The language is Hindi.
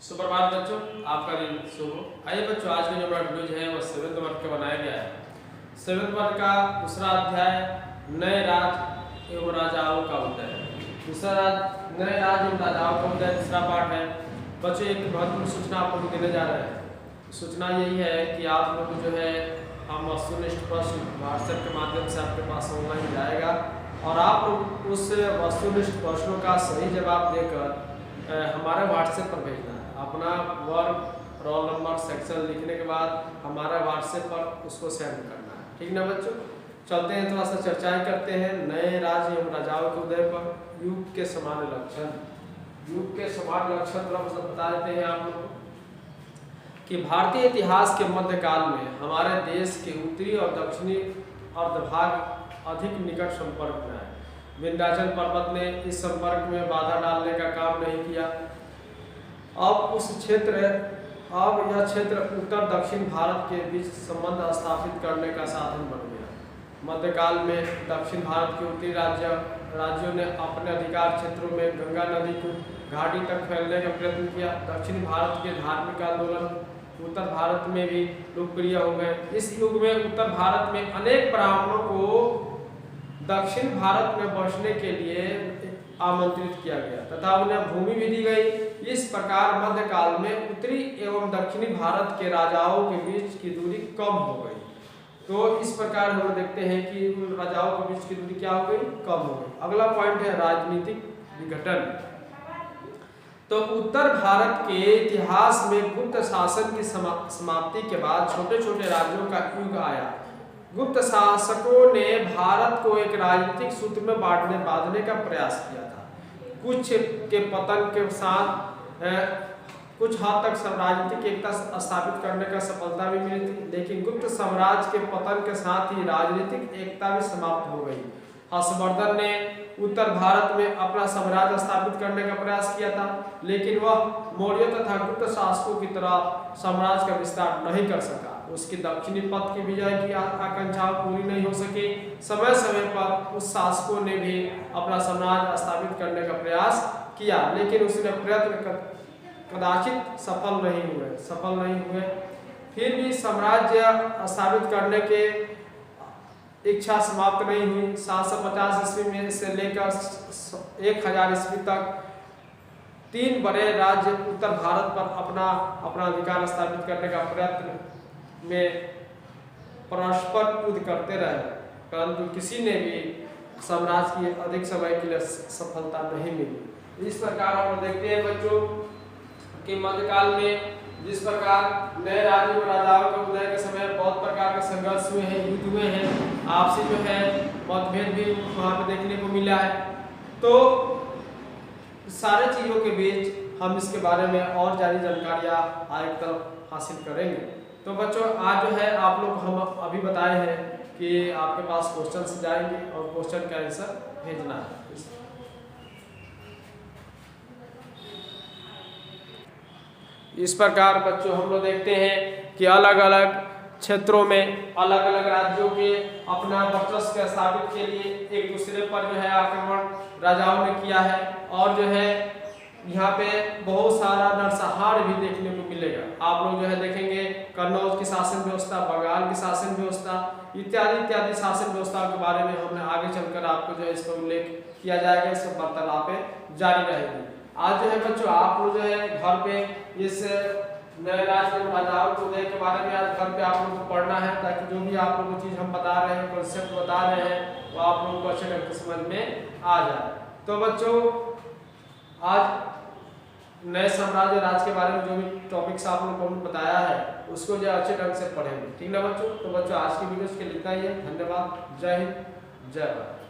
सुप्रभात बच्चों, आपका दिन शुभ हो। आइए बच्चों, आज का जो हमारा वीडियो है वो 7th वर्ग का बनाया गया है। 7th वर्ग का दूसरा अध्याय नए राज एवं राजाओं का उदय। दूसरा नए राज एवं राजाओं का उदय दूसरा पार्ट है। बच्चों, एक महत्वपूर्ण सूचना आप लोग को देने जा रहे हैं। सूचना यही है कि आप लोग जो है हम वस्तुनिष्ठ प्रश्न व्हाट्सएप के माध्यम से आपके पास ऑनलाइन जाएगा और आप लोग उस वस्तुनिष्ठ प्रश्नों का सही जवाब देकर हमारे व्हाट्सएप पर भेजना है। अपना वर्ग, रोल नंबर, सेक्शन लिखने के बाद हमारा व्हाट्सएप पर उसको सेंड करना है। ठीक ना बच्चों, चलते हैं थोड़ा सा चर्चाएं करते हैं नए राज्य एवं राजाओं के उदय पर। युग के समान लक्षण, युग के समान लक्षण थोड़ा सा बता देते हैं आप लोग कि भारतीय इतिहास के मध्यकाल में हमारे देश के उत्तरी और दक्षिणी अर्धभाग अधिक निकट संपर्क में आए। विंध्याचल पर्वत ने इस संपर्क में बाधा डालने का काम नहीं किया। अब यह क्षेत्र उत्तर दक्षिण भारत के बीच संबंध स्थापित करने का साधन बन गया। मध्यकाल में दक्षिण भारत के उत्तरी राज्यों ने अपने अधिकार क्षेत्रों में गंगा नदी को घाटी तक फैलने का प्रयत्न किया। दक्षिण भारत के धार्मिक आंदोलन उत्तर भारत में भी लोकप्रिय हो गए। इस युग में उत्तर भारत में अनेक ब्राह्मणों को दक्षिण भारत में बसने के लिए आमंत्रित किया गया तथा उन्हें भूमि भी दी गई। इस प्रकार मध्यकाल में उत्तरी एवं दक्षिणी भारत के राजाओं के बीच की दूरी कम हो गई। तो इस प्रकार हम देखते हैं कि उन राजाओं के बीच की दूरी क्या हो गई, कम हो गई। अगला पॉइंट है राजनीतिक विघटन। तो उत्तर भारत के इतिहास में गुप्त शासन की समाप्ति के बाद छोटे छोटे राज्यों का युग आया। गुप्त शासकों ने भारत को एक राजनीतिक सूत्र में बांधने का प्रयास किया था। कुछ के पतन के साथ कुछ हद तक राजनीतिक एकता स्थापित करने का सफलता भी मिली थी, लेकिन गुप्त साम्राज्य के पतन के साथ ही राजनीतिक एकता भी समाप्त हो गई। हर्षवर्धन ने उत्तर भारत में अपना साम्राज्य स्थापित करने का प्रयास किया था, लेकिन वह मौर्य तथा गुप्त शासकों की तरह साम्राज्य का विस्तार नहीं कर सका। उसकी दक्षिणी पथ की विजय की आकांक्षाएं पूरी नहीं हो सकी। समय समय पर उस शासकों ने भी अपना साम्राज्य स्थापित करने का प्रयास किया, लेकिन उसने प्रयत्न कदाचित सफल नहीं हुए। फिर भी साम्राज्य स्थापित करने के इच्छा समाप्त नहीं हुई। 750 ईस्वी में से लेकर 1000 ईस्वी तक 3 बड़े राज्य उत्तर भारत पर अपना अधिकार स्थापित करने का प्रयत्न में परस्पर युद्ध करते रहे, परंतु किसी ने भी साम्राज्य की अधिक समय के लिए सफलता नहीं मिली। इस प्रकार हम देखते हैं बच्चों कि मध्यकाल में जिस प्रकार नए राज्यों और राजाओं के उदय के समय बहुत प्रकार के संघर्ष हुए हैं, युद्ध हुए हैं, आपसी जो है मतभेद भी वहाँ पे देखने को मिला है। तो सारे चीज़ों के बीच हम इसके बारे में और ज़्यादा जानकारियाँ आगे तरफ हासिल करेंगे। तो बच्चों, आज जो है आप लोग हम अभी बताए हैं कि आपके पास क्वेश्चन जाएंगे और क्वेश्चन का आंसर भेजना है। इस प्रकार बच्चों हम लोग देखते हैं कि अलग अलग क्षेत्रों में अलग अलग राज्यों के अपना वर्चस्व स्थापित के लिए एक दूसरे पर जो है आक्रमण राजाओं ने किया है, और जो है यहाँ पे बहुत सारा नरसंहार भी देखने को मिलेगा। आप लोग जो है देखेंगे कन्नौज की शासन व्यवस्था, बंगाल की शासन व्यवस्था इत्यादि शासन व्यवस्था के बारे में हमने आगे चलकर आपको जो है इस पर उल्लेख किया जाएगा। इस पर वार्तालापें जारी रहेगी। आज जो है बच्चों आप लोग जो है घर पे इस नए राज्य राजाओं के उदय के बारे में आज घर पे आप लोगों को पढ़ना है, ताकि जो भी आप लोगों को चीज़ हम बता रहे हैं, कॉन्सेप्ट बता रहे हैं, वो आप लोगों को अच्छे ढंग से समझ में आ जाए। तो बच्चों, आज नए साम्राज्य राज के बारे में जो भी टॉपिक्स आप लोगों को बताया है उसको जो अच्छे ढंग से पढ़ेंगे। ठीक ना बच्चों? तो बच्चों आज की वीडियो के लिए इतना ही है। धन्यवाद। जय हिंद, जय भारत।